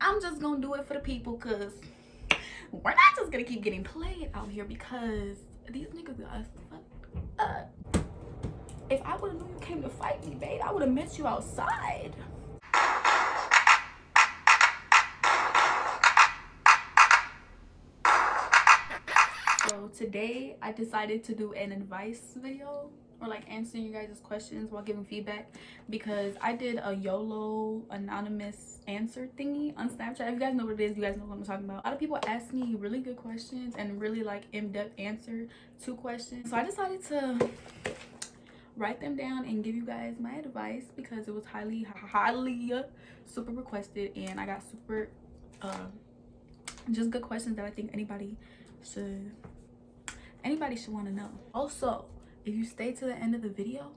I'm just gonna do it for the people, because we're not just gonna keep getting played out here, because these niggas got us fucked up. If I would have known you came to fight me, babe, I would have met you outside. So today I decided to do an advice video, or like answering you guys' questions while giving feedback, because I did a YOLO anonymous answer thingy on Snapchat. If you guys know what it is, you guys know what I'm talking about. A lot of people ask me really good questions and really like in-depth answer to questions. So I decided to write them down and give you guys my advice, because it was highly super requested, and I got super just good questions that I think anybody should want to know. Also, if you stay to the end of the video,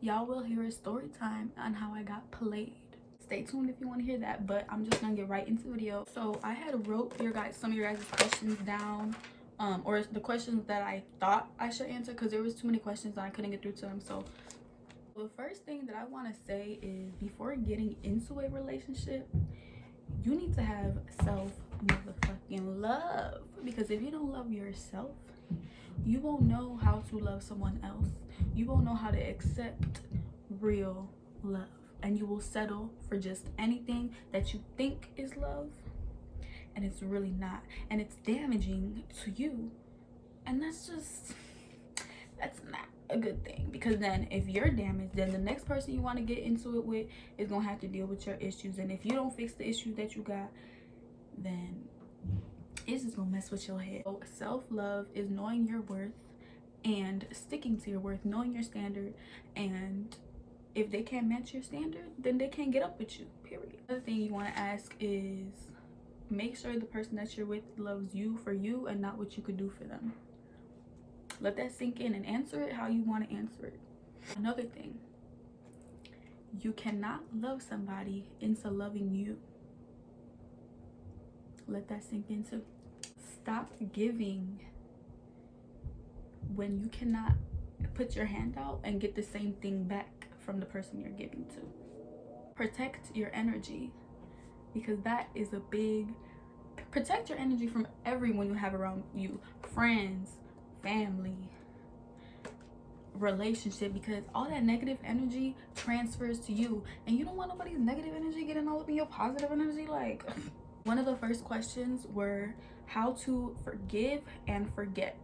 y'all will hear a story time on how I got played. Stay tuned if you want to hear that, but I'm just gonna get right into the video. So I had wrote some of your guys' questions down, or the questions that I thought I should answer, because there was too many questions and I couldn't get through to them. So the first thing that I want to say is, before getting into a relationship, you need to have self motherfucking love, because if you don't love yourself, you won't know how to love someone else. You won't know how to accept real love, and you will settle for just anything that you think is love, and it's really not, and it's damaging to you, and that's not a good thing. Because then if you're damaged, then the next person you want to get into it with is gonna have to deal with your issues, and if you don't fix the issues that you got, then it's just gonna mess with your head. So self-love is knowing your worth and sticking to your worth, knowing your standard, and if they can't match your standard, then they can't get up with you, period. Another thing you want to ask is, make sure the person that you're with loves you for you and not what you could do for them. Let that sink in and answer it how you want to answer it. Another thing, you cannot love somebody into loving you. Let that sink in too. Stop giving when you cannot put your hand out and get the same thing back from the person you're giving to. Protect your energy, because that is a big... Protect your energy from everyone you have around you, friends, family, relationship, because all that negative energy transfers to you, and you don't want nobody's negative energy getting all up in your positive energy. Like, one of the first questions were how to forgive and forget,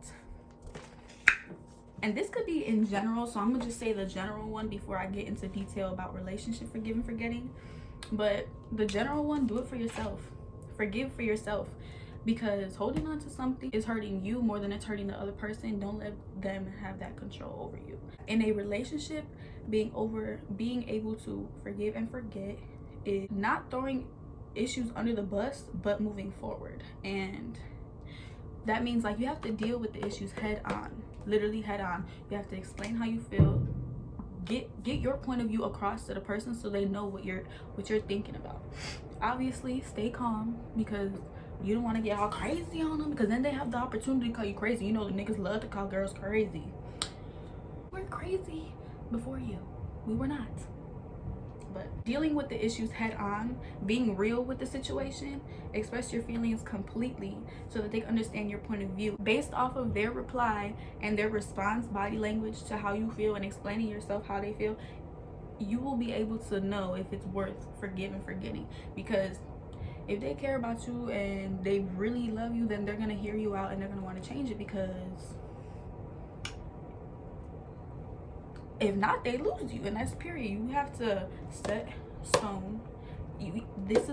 and this could be in general, so I'm gonna just say the general one before I get into detail about relationship forgiving, forgetting. But the general one, do it for yourself. Forgive for yourself, because holding on to something is hurting you more than it's hurting the other person. Don't let them have that control over you. In a relationship, being able to forgive and forget is not throwing issues under the bus, but moving forward. And that means, like, you have to deal with the issues head on, literally head on. You have to explain how you feel, get your point of view across to the person so they know what you're thinking about. Obviously, stay calm, because you don't want to get all crazy on them, because then they have the opportunity to call you crazy. You know, the niggas love to call girls crazy. We're crazy before you. We were not. But dealing with the issues head on, being real with the situation, express your feelings completely so that they understand your point of view. Based off of their reply and their response, body language to how you feel, and explaining yourself how they feel, you will be able to know if it's worth forgiving, forgetting. Because if they care about you and they really love you, then they're gonna hear you out and they're gonna want to change it, because if not, they lose you, and that's period. You have to set stone. This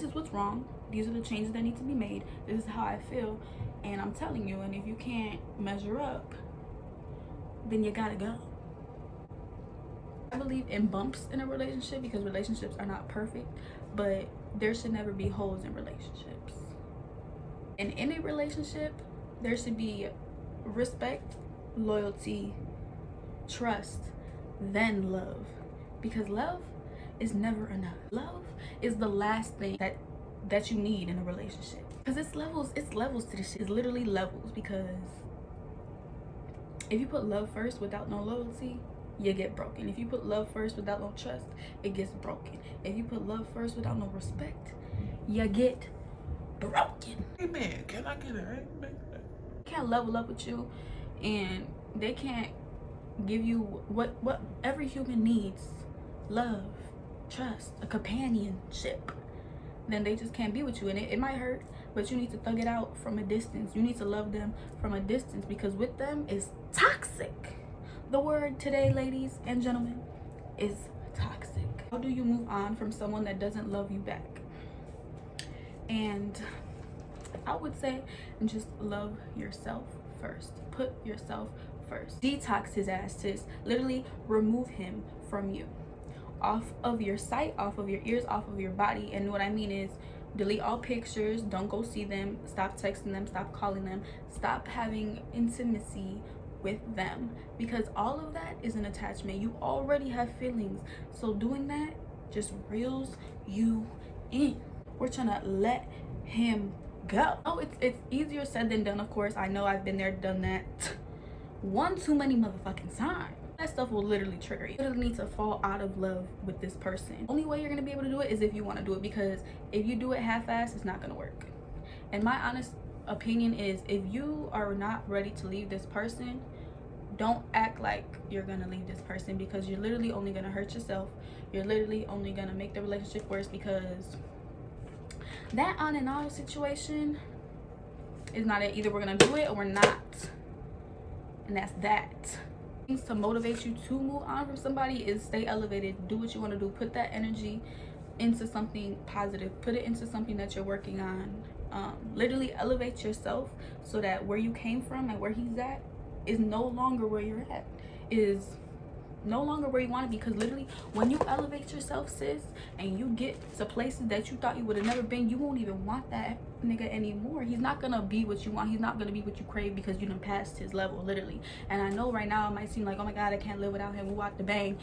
is what's wrong. These are the changes that need to be made. This is how I feel, and I'm telling you. And if you can't measure up, then you gotta go. I believe in bumps in a relationship, because relationships are not perfect, but there should never be holes in relationships. And in a relationship, there should be respect, loyalty, trust, then love, because love is never enough. Love is the last thing that you need in a relationship, because it's levels to this shit. It's literally levels, because if you put love first without no loyalty, you get broken. If you put love first without no trust, it gets broken. If you put love first without no respect, you get broken. Amen. Can I get an amen? Can't level up with you, and they can't give you what every human needs: love, trust, a companionship. Then they just can't be with you, and it might hurt, but you need to thug it out from a distance. You need to love them from a distance, because with them is toxic. The word today, ladies and gentlemen, is toxic. How do you move on from someone that doesn't love you back? And I would say just love yourself first. Put yourself first. Detox his ass, sis. Literally remove him from you, off of your sight, off of your ears, off of your body. And what I mean is delete all pictures. Don't go see them. Stop texting them. Stop calling them. Stop having intimacy with them, because all of that is an attachment. You already have feelings, so doing that just reels you in. We're trying to let him go. Oh, it's easier said than done, of course. I know, I've been there, done that one too many motherfucking times. That stuff will literally trigger you. You literally need to fall out of love with this person. Only way you're gonna be able to do it is if you want to do it, because if you do it half-assed, it's not gonna work. And my honest opinion is, if you are not ready to leave this person, don't act like you're gonna leave this person, because you're literally only gonna hurt yourself. You're literally only gonna make the relationship worse, because that on and off situation is not it. Either we're gonna do it or we're not, and that's that. Things to motivate you to move on from somebody is stay elevated, do what you want to do, put that energy into something positive, put it into something that you're working on. Literally elevate yourself, so that where you came from and where he's at is no longer where you're at, is no longer where you want to be. Because literally when you elevate yourself, sis, and you get to places that you thought you would have never been, you won't even want that nigga anymore. He's not gonna be what you want. He's not gonna be what you crave, because you done passed his level, literally. And I know right now it might seem like, oh my god, I can't live without him, we walk the bang,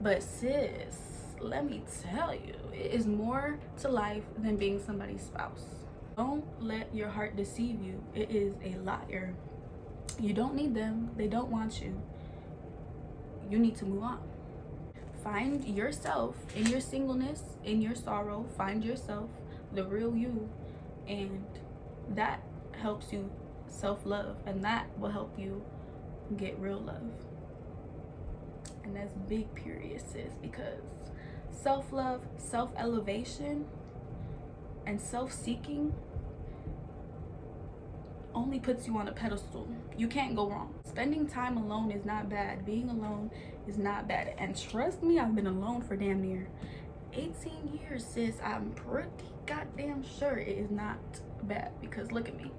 but sis, let me tell you, it is more to life than being somebody's spouse. Don't let your heart deceive you. It is a liar. You don't need them. They don't want you. You need to move on. Find yourself in your singleness, in your sorrow. Find yourself, the real you, and that helps you self-love, and that will help you get real love. And that's big, period, sis, because self-love, self-elevation, and self-seeking only puts you on a pedestal. You can't go wrong. Spending time alone is not bad. Being alone is not bad. And trust me, I've been alone for damn near 18 years, sis. I'm pretty goddamn sure it is not bad, because look at me.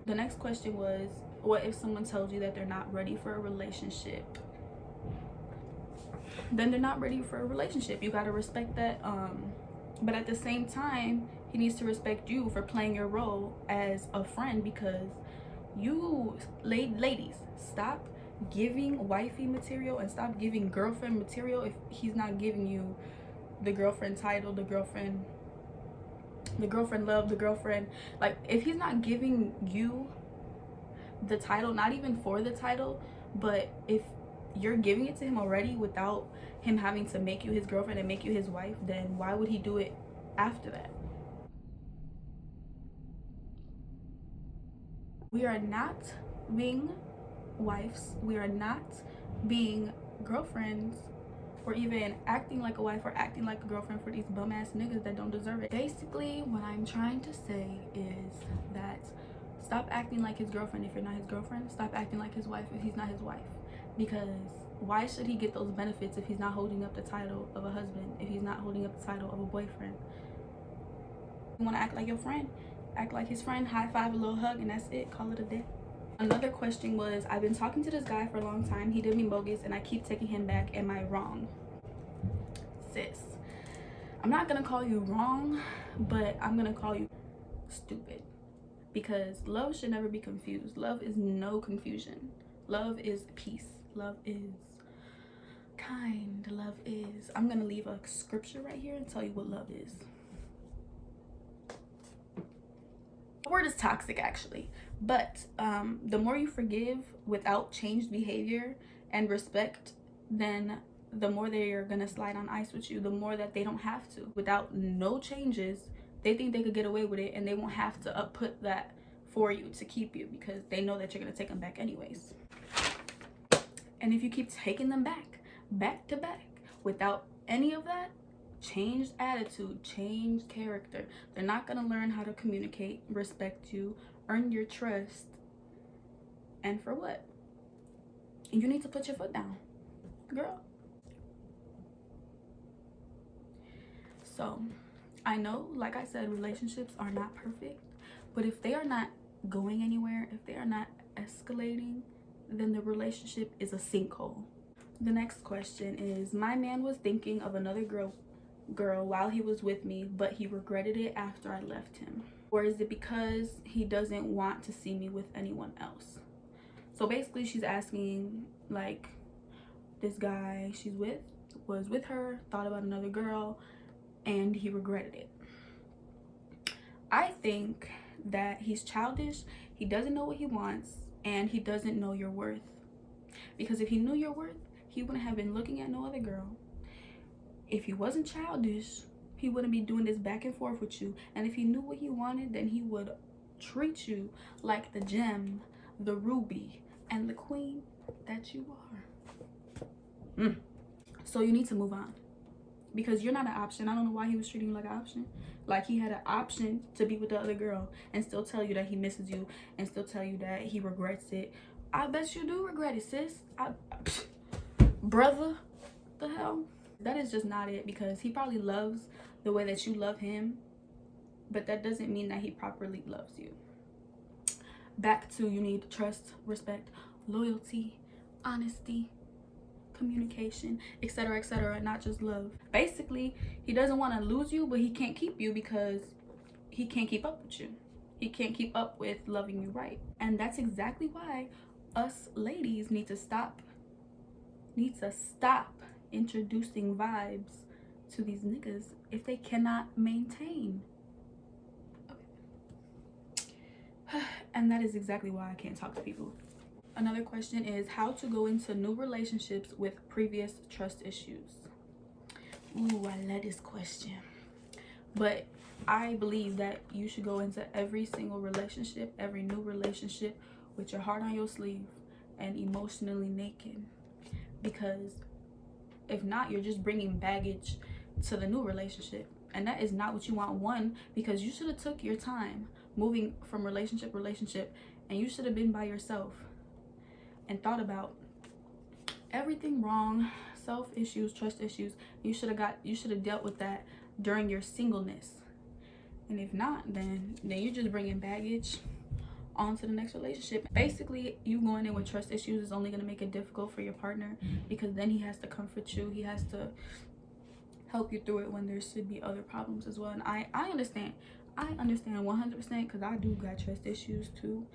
The next question was, what if someone tells you that they're not ready for a relationship? Then they're not ready for a relationship. You got to respect that. But at the same time, he needs to respect you for playing your role as a friend, because you ladies, stop giving wifey material and stop giving girlfriend material if he's not giving you the girlfriend title, the girlfriend love, the girlfriend, like, if he's not giving you the title, not even for the title, but if you're giving it to him already without him having to make you his girlfriend and make you his wife, then why would he do it after that? We are not being wives. We are not being girlfriends, or even acting like a wife or acting like a girlfriend for these bum ass niggas that don't deserve it. Basically, what I'm trying to say is that stop acting like his girlfriend if you're not his girlfriend. Stop acting like his wife if he's not his wife. Because why should he get those benefits if he's not holding up the title of a husband, if he's not holding up the title of a boyfriend? You want to act like your friend? Act like his friend, high five, a little hug, and that's it. Call it a day. Another question was, I've been talking to this guy for a long time. He did me bogus and I keep taking him back. Am I wrong? Sis, I'm not gonna call you wrong, but I'm gonna call you stupid, because love should never be confused. Love is no confusion. Love is peace. Love is kind. Love is, I'm gonna leave a scripture right here and tell you what love is. The word is toxic, actually, but the more you forgive without changed behavior and respect, then the more they're gonna slide on ice with you, the more that they don't have to. Without no changes, they think they could get away with it, and they won't have to put that for you to keep you, because they know that you're going to take them back anyways. And if you keep taking them back to back without any of that changed attitude, changed character, they're not going to learn how to communicate, respect you, earn your trust. And for what? You need to put your foot down, girl. So I know, like I said, relationships are not perfect, but if they are not going anywhere, if they are not escalating, then the relationship is a sinkhole. The next question is, my man was thinking of another girl while he was with me, but he regretted it after I left him. Or is it because he doesn't want to see me with anyone else? So basically she's asking, like, this guy she's with was with her, thought about another girl, and he regretted it. I think that he's childish, he doesn't know what he wants, and he doesn't know your worth. Because if he knew your worth, he wouldn't have been looking at no other girl. If he wasn't childish, he wouldn't be doing this back and forth with you. And if he knew what he wanted, then he would treat you like the gem, the ruby, and the queen that you are. So you need to move on, because you're not an option. I don't know why he was treating you like an option. Like he had an option to be with the other girl and still tell you that he misses you and still tell you that he regrets it. I bet you do regret it, sis. Brother, the hell? That is just not it, because he probably loves the way that you love him, but that doesn't mean that he properly loves you. Back to, you need trust, respect, loyalty, honesty, communication, etc., not just love. Basically, he doesn't want to lose you, but he can't keep you because he can't keep up with you. He can't keep up with loving you right. And that's exactly why us ladies need to stop introducing vibes to these niggas if they cannot maintain. Okay. And that is exactly why I can't talk to people. Another question is how to go into new relationships with previous trust issues. Ooh, I love this question. But I believe that you should go into every single relationship, every new relationship, with your heart on your sleeve and emotionally naked. Because if not, you're just bringing baggage to the new relationship, and that is not what you want. One, because you should have took your time moving from relationship to relationship, and you should have been by yourself and thought about everything wrong, self issues, trust issues. You should have dealt with that during your singleness. And if not, then you're just bringing baggage on to the next relationship. Basically, you going in with trust issues is only going to make it difficult for your partner, because then he has to comfort you, he has to help you through it when there should be other problems as well. And I understand 100%, because I do got trust issues too.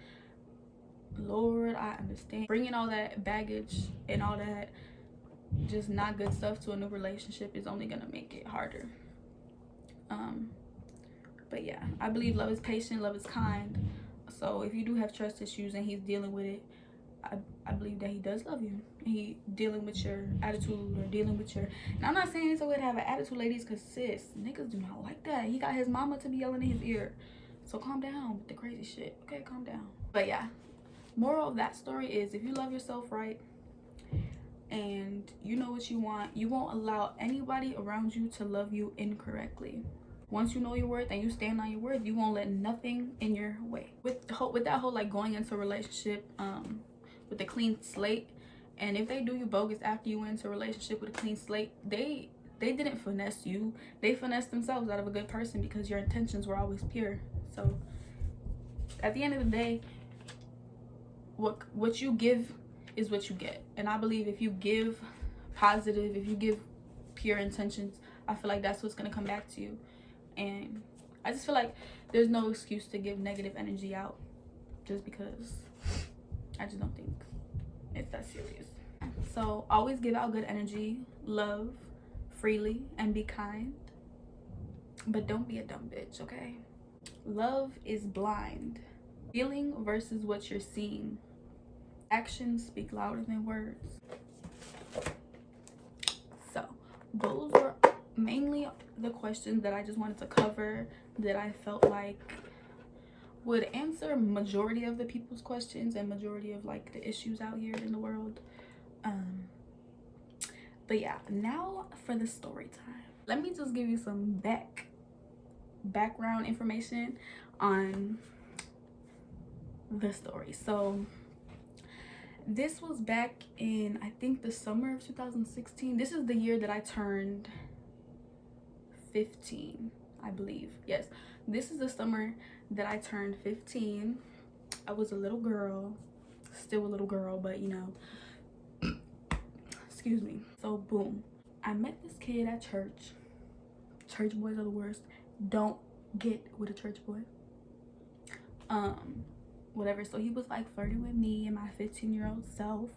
Lord, I understand. Bringing all that baggage and all that just not good stuff to a new relationship is only going to make it harder. But yeah, I believe love is patient, love is kind. So if you do have trust issues and he's dealing with it, I believe that he does love you. He dealing with your attitude, or dealing with your... And I'm not saying it's okay to have an attitude, ladies, because sis, niggas do not like that. He got his mama to be yelling in his ear. So calm down with the crazy shit. Okay, calm down. But yeah, moral of that story is, if you love yourself right and you know what you want, you won't allow anybody around you to love you incorrectly. Once you know your worth and you stand on your worth, you won't let nothing in your way. With that whole like going into a relationship with a clean slate, and if they do you bogus after you went into a relationship with a clean slate, they didn't finesse you. They finessed themselves out of a good person, because your intentions were always pure. So at the end of the day, what you give is what you get. And I believe if you give positive, if you give pure intentions, I feel like that's what's gonna come back to you. And I just feel like there's no excuse to give negative energy out, just because I just don't think it's that serious. So always give out good energy, love freely, and be kind, but don't be a dumb bitch, okay? Love is blind. Feeling versus what you're seeing. Actions speak louder than words. So those were mainly the questions that I just wanted to cover that I felt like would answer majority of the people's questions and majority of like the issues out here in the world. But yeah, now for the story time. Let me just give you some background information on the story. So this was back in, I think, the summer of 2016. This is the year that I turned 15, I believe. Yes, this is the summer that I turned 15. I was a little girl, still a little girl, but you know, excuse me. So boom, I met this kid at church. Church boys are the worst. Don't get with a church boy. Whatever. So he was like flirting with me and my 15-year-old self.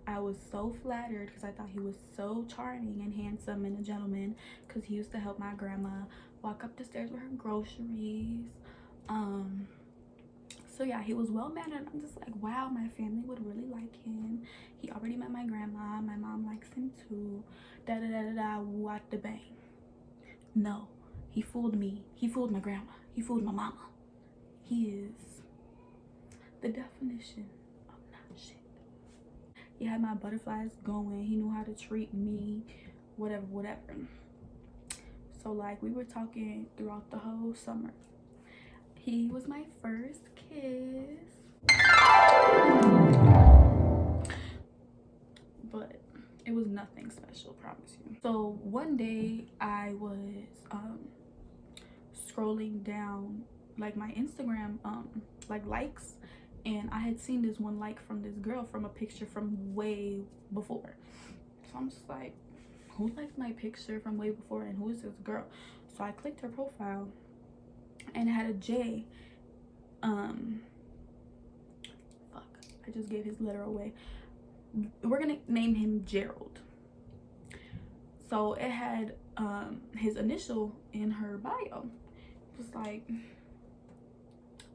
I was so flattered because I thought he was so charming and handsome and a gentleman, because he used to help my grandma walk up the stairs with her groceries. So yeah, he was well mannered. I'm just like, wow, my family would really like him. He already met my grandma. My mom likes him too. Da da da da da. What the bang? No, he fooled me. He fooled my grandma. He fooled my mama. He is the definition of not shit. He had my butterflies going. He knew how to treat me, whatever. So like, we were talking throughout the whole summer. He was my first kiss, but it was nothing special, promise you. So one day I was scrolling down like my Instagram like likes, and I had seen this one like from this girl from a picture from way before. So I'm just like, who liked my picture from way before and who is this girl? So I clicked her profile and it had a J. Fuck, I just gave his letter away. We're gonna name him Gerald. So it had his initial in her bio. It was like,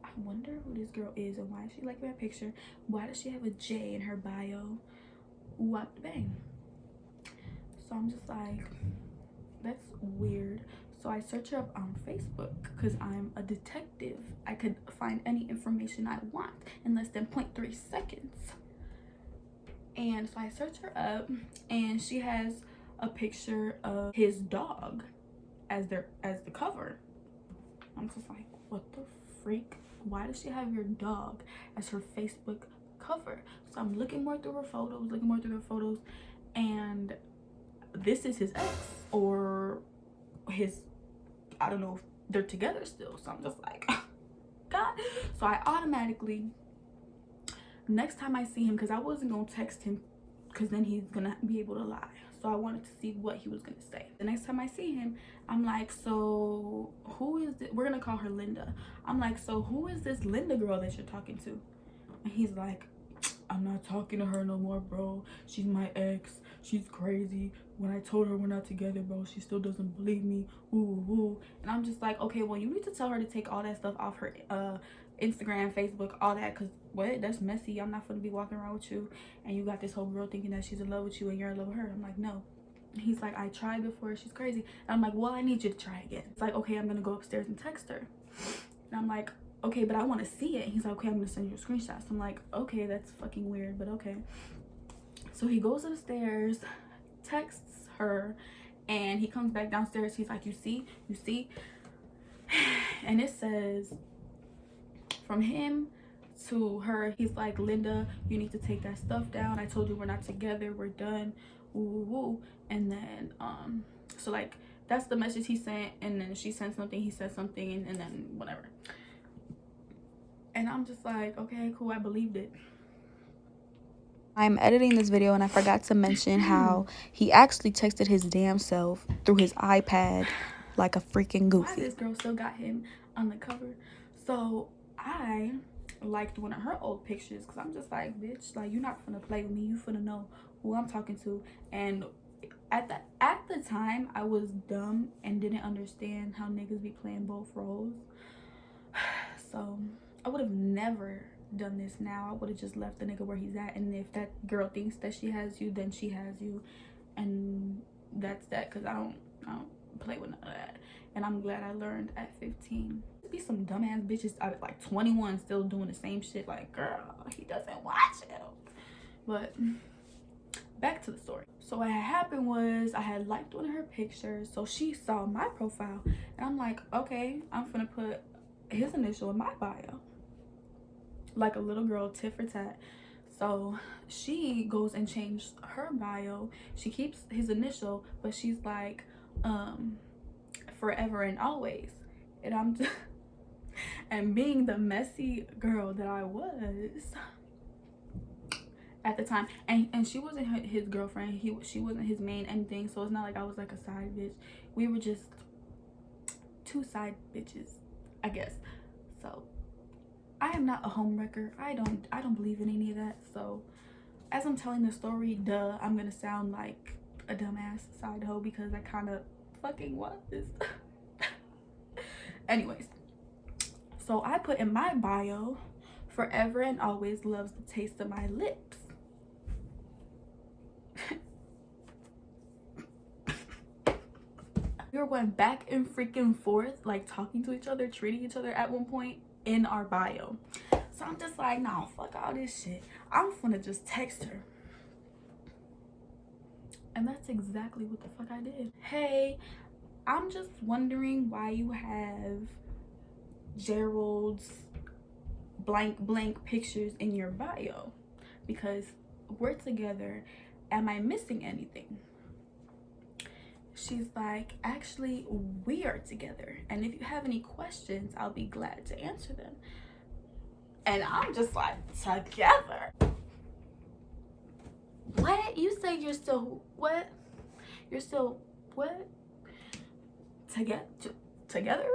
I wonder who this girl is and why she liked my picture. Why does she have a J in her bio? What the bang? So I'm just like, that's weird. So I search her up on Facebook because I'm a detective. I could find any information I want in less than 0.3 seconds. And so I search her up and she has a picture of his dog as the cover. I'm just like, what the freak? Why does she have your dog as her Facebook cover? So I'm looking more through her photos, and this is his ex or his, I don't know if they're together still. So I'm just like, God. So I automatically, next time I see him, because I wasn't gonna text him because then he's gonna be able to lie. So I wanted to see what he was gonna say. The next time I see him, I'm like, so who is it? We're gonna call her Linda. I'm like, so who is this Linda girl that you're talking to? And he's like, I'm not talking to her no more, bro. She's my ex. She's crazy. When I told her we're not together, bro, she still doesn't believe me. Ooh. And I'm just like, okay, well, you need to tell her to take all that stuff off her Instagram, Facebook, all that, because what? That's messy. I'm not gonna be walking around with you and you got this whole girl thinking that she's in love with you and you're in love with her. I'm like, no. And he's like, I tried before. She's crazy. And I'm like, well, I need you to try again. It's like, okay, I'm gonna go upstairs and text her. And I'm like, okay, but I want to see it. And he's like, okay, I'm gonna send you a screenshot. So I'm like, okay, that's fucking weird, but okay. So he goes upstairs, texts her, and he comes back downstairs. He's like, you see? And it says, from him to her, he's like, Linda, you need to take that stuff down. I told you we're not together. We're done. Woo. And then, so like, that's the message he sent. And then she sent something, he said something, and then whatever. And I'm just like, okay, cool, I believed it. I'm editing this video and I forgot to mention how he actually texted his damn self through his iPad like a freaking goofy. Why this girl still got him on the cover? So I liked one of her old pictures because I'm just like, bitch, like, you're not finna play with me. You finna know who I'm talking to. And at the time, I was dumb and didn't understand how niggas be playing both roles. So I would have never done this now. I would have just left the nigga where he's at, and if that girl thinks that she has you, then she has you, and that's that. Because I don't play with none of that. And I'm glad I learned at 15. Be some dumbass bitches at like 21 still doing the same shit. Like, girl, he doesn't watch it. But back to the story. So what had happened was I had liked one of her pictures, so she saw my profile, and I'm like, okay, I'm gonna put his initial in my bio, like a little girl tit for tat. So she goes and changed her bio. She keeps his initial, but she's like, forever and always. And I'm just, and being the messy girl that I was at the time, and she wasn't his girlfriend, she wasn't his main anything, so it's not like I was like a side bitch. We were just two side bitches, I guess. So I am not a homewrecker. I don't believe in any of that. So as I'm telling the story, duh, I'm gonna sound like a dumbass side hoe because I kind of fucking was. Anyways, so I put in my bio, forever and always loves the taste of my lips. We were going back and freaking forth, like talking to each other, treating each other at one point in our bio. So I'm just like, no, fuck all this shit. I'm gonna just text her. And that's exactly what the fuck I did. Hey, I'm just wondering why you have Gerald's blank pictures in your bio, because we're together. Am I missing anything? She's like, actually, we are together, and if you have any questions, I'll be glad to answer them. And I'm just like, together? What? You say you're still what? You're still what? Together?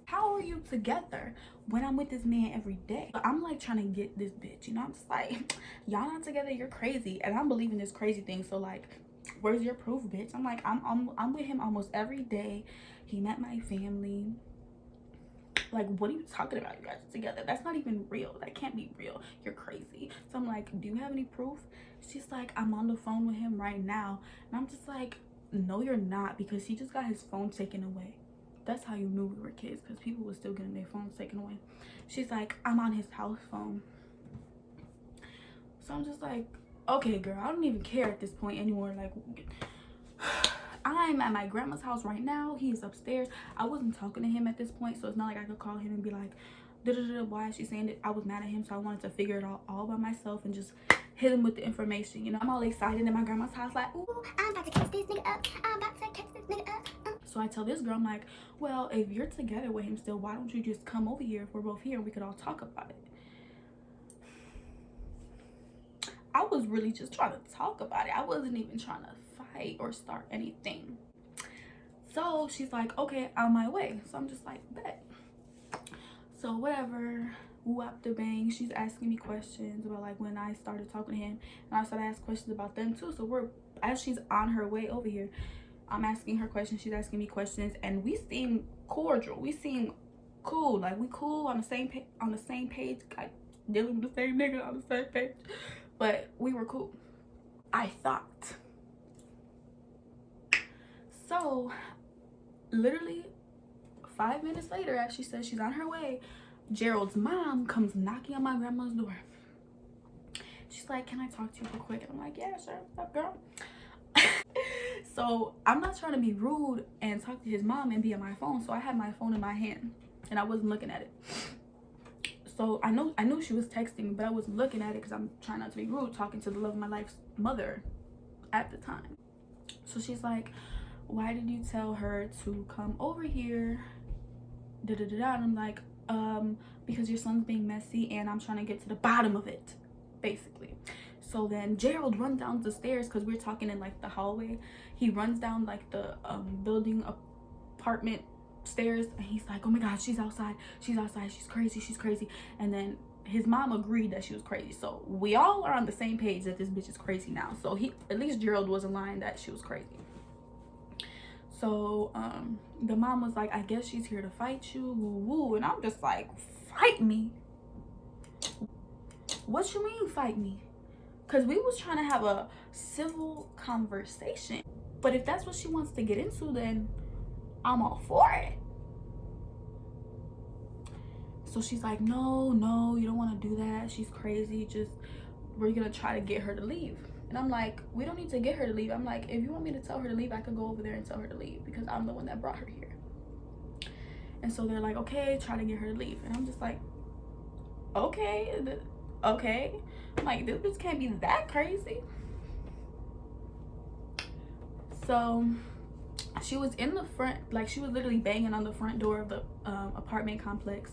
How are you together when I'm with this man every day? I'm like trying to get this bitch, you know? I'm just like, y'all not together, you're crazy. And I'm believing this crazy thing, so like, where's your proof, bitch? I'm like, I'm with him almost every day. He met my family. Like, what are you talking about? You guys are together. That's not even real. That can't be real. You're crazy. So I'm like, do you have any proof? She's like, I'm on the phone with him right now. And I'm just like, no, you're not, because he just got his phone taken away. That's how you knew we were kids, because people were still getting their phones taken away. She's like, I'm on his house phone. So I'm just like, okay, girl, I don't even care at this point anymore. Like, I'm at my grandma's house right now. He's upstairs. I wasn't talking to him at this point, so it's not like I could call him and be like, why is she saying it? I was mad at him, so I wanted to figure it out all by myself and just hit him with the information, you know? I'm all excited in my grandma's house, like, ooh, I'm about to catch this nigga up. I'm about to catch this nigga up. So I tell this girl, I'm like, well, if you're together with him still, why don't you just come over here if we're both here and we could all talk about it? I was really just trying to talk about it. I wasn't even trying to fight or start anything. So she's like, okay, on my way. So I'm just like, bet. So whatever, whoop the bang. She's asking me questions about like when I started talking to him, and I started asking questions about them too. So as she's on her way over here, I'm asking her questions, she's asking me questions, and we seem cordial. We seem cool. Like, we cool on the same page, like dealing with the same nigga on the same page. But we were cool, I thought. So literally 5 minutes later, as she says she's on her way, Gerald's mom comes knocking on my grandma's door. She's like, can I talk to you real quick? And I'm like, yeah, sure, what's up, girl? So I'm not trying to be rude and talk to his mom and be on my phone. So I had my phone in my hand and I wasn't looking at it. So I knew she was texting, but I wasn't looking at it because I'm trying not to be rude, talking to the love of my life's mother at the time. So she's like, why did you tell her to come over here? And I'm like, because your son's being messy and I'm trying to get to the bottom of it, basically. So then Gerald runs down the stairs because we're talking in like the hallway. He runs down like the building apartment stairs and he's like, oh my god, she's outside, she's crazy. And then his mom agreed that she was crazy, so we all are on the same page that this bitch is crazy now. So at least Gerald wasn't lying that she was crazy. So the mom was like, I guess she's here to fight you, woo. And I'm just like, fight me? What you mean fight me? Because we was trying to have a civil conversation. But if that's what she wants to get into, then I'm all for it. So she's like, no, you don't want to do that. She's crazy. Just, we're going to try to get her to leave. And I'm like, we don't need to get her to leave. I'm like, if you want me to tell her to leave, I could go over there and tell her to leave because I'm the one that brought her here. And so they're like, okay, try to get her to leave. And I'm just like, okay. I'm like, this bitch can't be that crazy. So she was in the front, like she was literally banging on the front door of the apartment complex.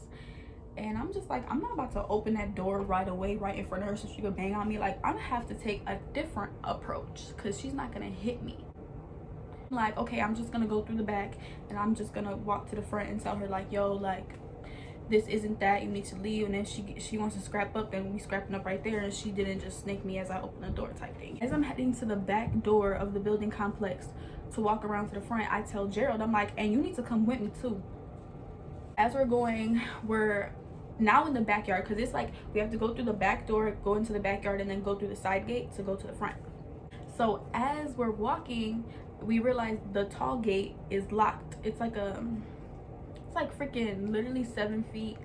And I'm just like, I'm not about to open that door right away, right in front of her so she could bang on me. Like, I'm gonna have to take a different approach because she's not gonna hit me. I'm like, okay, I'm just gonna go through the back and I'm just gonna walk to the front and tell her like, yo, like, this isn't that, you need to leave. And then she wants to scrap up, then we scrapping up right there, and she didn't just snake me as I open the door type thing. As I'm heading to the back door of the building complex to walk around to the front, I tell Gerald, I'm like, and you need to come with me too. As we're going, we're now in the backyard because it's like we have to go through the back door, go into the backyard, and then go through the side gate to go to the front. So as we're walking, we realize the tall gate is locked. It's like freaking literally 7 feet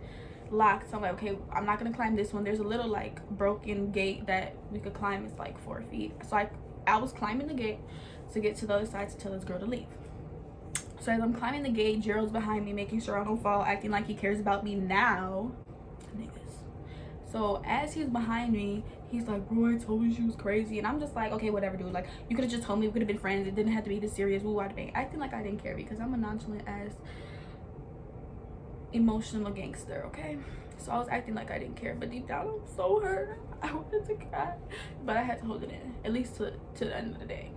locked. So I'm like, okay, I'm not gonna climb this one. There's a little like broken gate that we could climb. It's like 4 feet. So I was climbing the gate to get to the other side to tell this girl to leave. So as I'm climbing the gate, Gerald's behind me, making sure I don't fall, acting like he cares about me now. Niggas. So as he's behind me, he's like, bro, I told you she was crazy. And I'm just like, okay, whatever, dude. Like, you could have just told me, we could have been friends. It didn't have to be this serious. Woo, I'd bang. Acting like I didn't care because I'm a nonchalant ass emotional gangster, okay? So I was acting like I didn't care, but deep down I'm so hurt. I wanted to cry, but I had to hold it in, at least to the end of the day.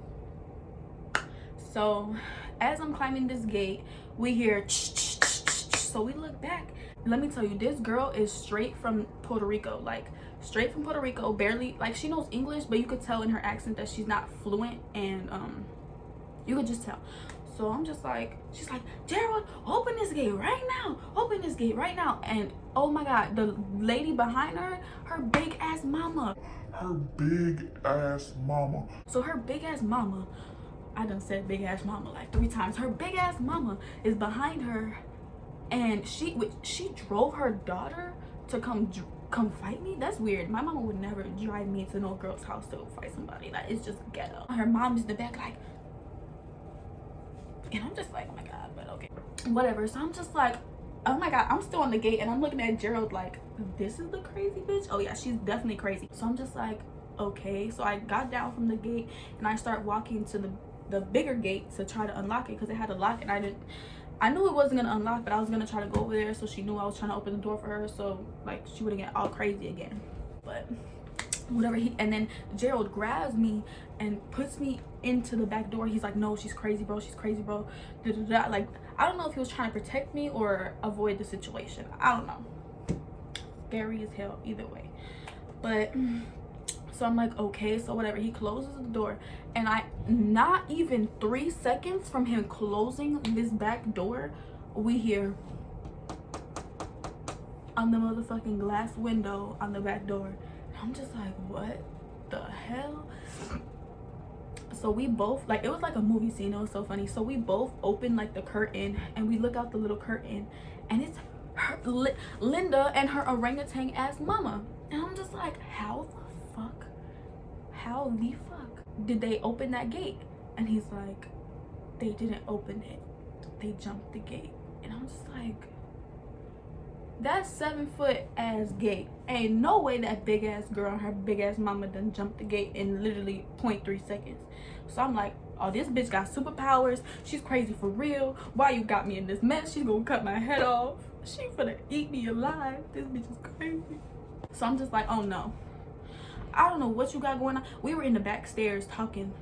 So as I'm climbing this gate, we hear so we look back. Let me tell you, this girl is straight from Puerto Rico, like straight from Puerto Rico, barely, like she knows English, but you could tell in her accent that she's not fluent, and you could just tell. So I'm just like, she's like, Gerald, open this gate right now, open this gate right now. And oh my god, the lady behind her, her big ass mama. Her big ass mama. So her big ass mama, I done said big ass mama like 3 times. Her big ass mama is behind her, and she drove her daughter to come fight me. That's weird. My mama would never drive me to no girl's house to go fight somebody. Like, it's just ghetto. Her mom's in the back like, and I'm just like, oh my god, but okay, whatever. So I'm just like, oh my god, I'm still on the gate and I'm looking at Gerald like, this is the crazy bitch. Oh yeah, she's definitely crazy. So I'm just like, okay. So I got down from the gate and I start walking to the bigger gate to try to unlock it because it had a lock, and I knew it wasn't gonna unlock, but I was gonna try to go over there so she knew I was trying to open the door for her, so like she wouldn't get all crazy again. But whatever. And then Gerald grabs me and puts me into the back door. He's like, no, she's crazy, bro, she's crazy, bro. Like, I don't know if he was trying to protect me or avoid the situation. I don't know. Scary as hell either way. But so I'm like, okay, so whatever. He closes the door, and not even 3 seconds from him closing this back door, we hear on the motherfucking glass window on the back door. And I'm just like, what the hell? So we both, like, it was like a movie scene. It was so funny. So we both open like the curtain and we look out the little curtain, and it's her, Linda and her orangutan ass mama. And I'm just like, how the fuck did they open that gate? And he's like, they didn't open it, they jumped the gate. And I'm just like, that 7-foot ass gate, ain't no way that big ass girl and her big ass mama done jumped the gate in literally 0.3 seconds. So I'm like, oh, this bitch got superpowers, she's crazy for real. Why you got me in this mess? She's gonna cut my head off, she finna eat me alive. This bitch is crazy. So I'm just like, oh no, I don't know what you got going on. We were in the back stairs talking,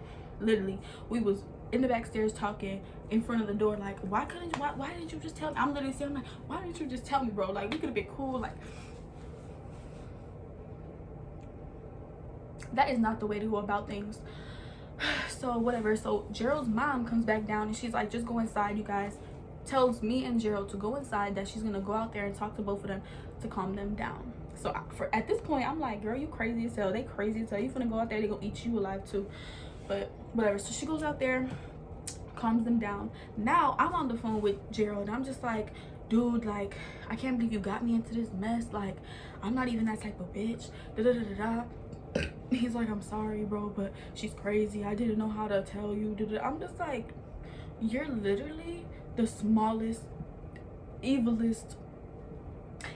literally. We was in the back stairs talking in front of the door, like, why didn't you just tell me? I'm literally saying, like, why didn't you just tell me, bro? Like, we could have been cool. Like, that is not the way to go about things. So whatever. So Gerald's mom comes back down and she's like, just go inside, you guys. Tells me and Gerald to go inside, that she's gonna go out there and talk to both of them to calm them down. So at this point, I'm like, girl, you crazy as hell. They crazy as hell. You finna go out there, they gonna eat you alive too. But whatever. So she goes out there, calms them down. Now I'm on the phone with Gerald. I'm just like, dude, like, I can't believe you got me into this mess. Like, I'm not even that type of bitch. Da da da da da. He's like, I'm sorry, bro, but she's crazy. I didn't know how to tell you. Da, da. I'm just like, you're literally the smallest, evilest.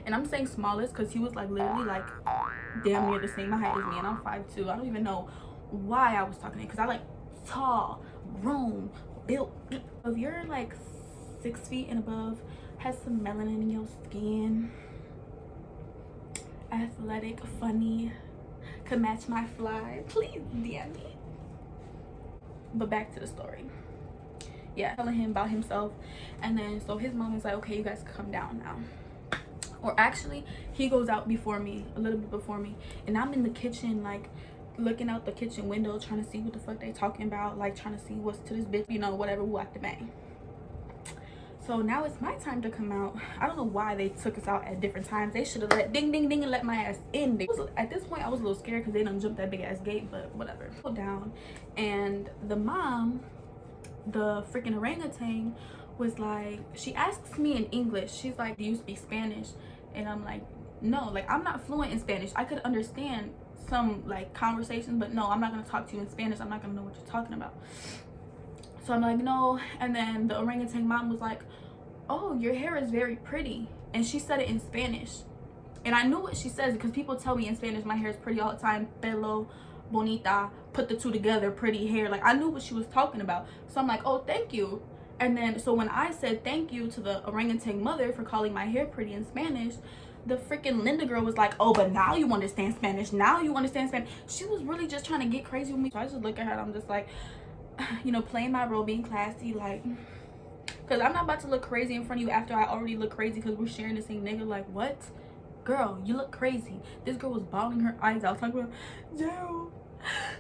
And I'm saying smallest because he was like literally like damn near the same height as me, and I'm 5'2". I don't even know why I was talking to him, because I like tall, grown, built. If you're like 6 feet and above, has some melanin in your skin, athletic, funny, could match my fly, please DM me. But back to the story. Yeah, telling him about himself, and then so his mom is like, okay, you guys can come down now. Or actually, he goes out before me, a little bit before me, and I'm in the kitchen, like looking out the kitchen window, trying to see what the fuck they talking about, like trying to see what's to this bitch, you know, whatever, who at the bang. So now it's my time to come out. I don't know why they took us out at different times. They should have let ding ding ding and let my ass in. At this point I was a little scared because they done jumped that big ass gate, but whatever. Go down, and the mom, the freaking orangutan, was like, she asks me in English, she's like, do you speak Spanish? And I'm like, no, like I'm not fluent in Spanish. I could understand some like conversations, but no, I'm not gonna talk to you in Spanish. I'm not gonna know what you're talking about. So I'm like, no. And then the orangutan mom was like, oh, your hair is very pretty. And she said it in Spanish, and I knew what she says because people tell me in Spanish my hair is pretty all the time. Pelo bonita, put the two together, pretty hair. Like I knew what she was talking about. So I'm like, oh, thank you. And then so when I said thank you to the orangutan mother for calling my hair pretty in Spanish, the freaking Linda girl was like, oh, but now you understand Spanish, now you understand Spanish. She was really just trying to get crazy with me. So I just look at her and I'm just like, you know, playing my role, being classy, like, because I'm not about to look crazy in front of you after I already look crazy because we're sharing the same nigga. Like, what? Girl, you look crazy. This girl was bawling her eyes out, talking about, Gerald,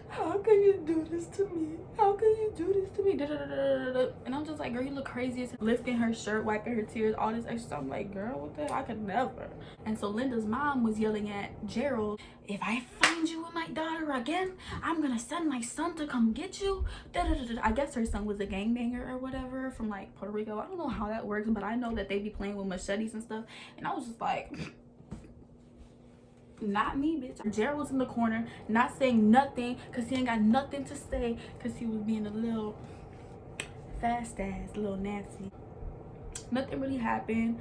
how can you do this to me? How can you do this to me? Da, da, da, da, da. And I'm just like, girl, you look crazy. As lifting her shirt, wiping her tears, all this extra stuff. I'm like, girl, what the hell? I could never. And so Linda's mom was yelling at Gerald, if I find you with my daughter again, I'm gonna send my son to come get you. Da, da, da, da. I guess her son was a gangbanger or whatever from like Puerto Rico. I don't know how that works, but I know that they be playing with machetes and stuff. And I was just like, not me, bitch. Gerald was in the corner not saying nothing because he ain't got nothing to say because he was being a little fast ass, a little nasty. Nothing really happened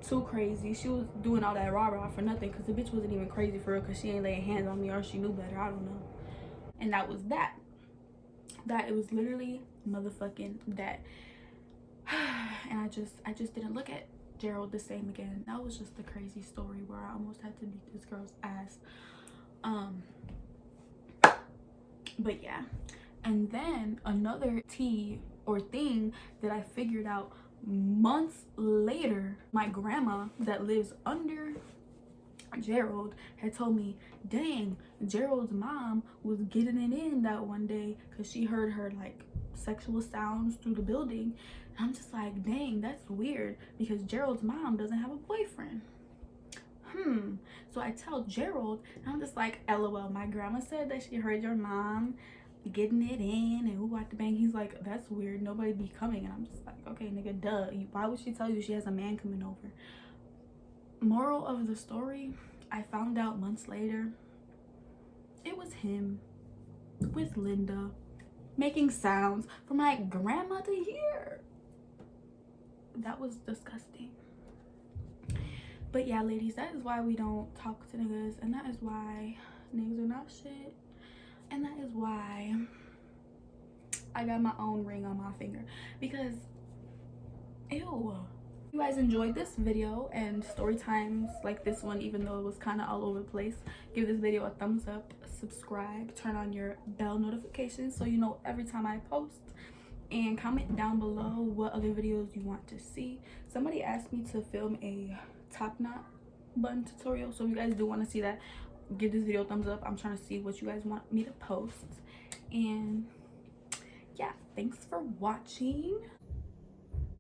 too crazy. She was doing all that rah-rah for nothing because the bitch wasn't even crazy for real because she ain't laying hands on me, or she knew better, I don't know. And that was that. It was literally motherfucking that. And I just didn't look at Gerald the same again. That was just a crazy story where I almost had to beat this girl's ass. But yeah. And then another tea or thing that I figured out months later, my grandma that lives under Gerald had told me, dang, Gerald's mom was getting it in that one day because she heard her like sexual sounds through the building. And I'm just like, dang, that's weird because Gerald's mom doesn't have a boyfriend. So I tell Gerald, and I'm just like, LOL, my grandma said that she heard your mom getting it in and who got the bang. He's like, that's weird, nobody be coming. And I'm just like, okay, nigga, duh, why would she tell you she has a man coming over? Moral of the story, I found out months later it was him with Linda making sounds for my grandma to hear. That was disgusting. But yeah, ladies, that is why we don't talk to niggas, and that is why niggas are not shit, and that is why I got my own ring on my finger, because ew. If you guys enjoyed this video and story times like this one, even though it was kind of all over the place, give this video a thumbs up, subscribe, turn on your bell notifications so you know every time I post, and comment down below what other videos you want to see. Somebody asked me to film a top knot button tutorial, so if you guys do want to see that, give this video a thumbs up. I'm trying to see what you guys want me to post. And yeah, thanks for watching.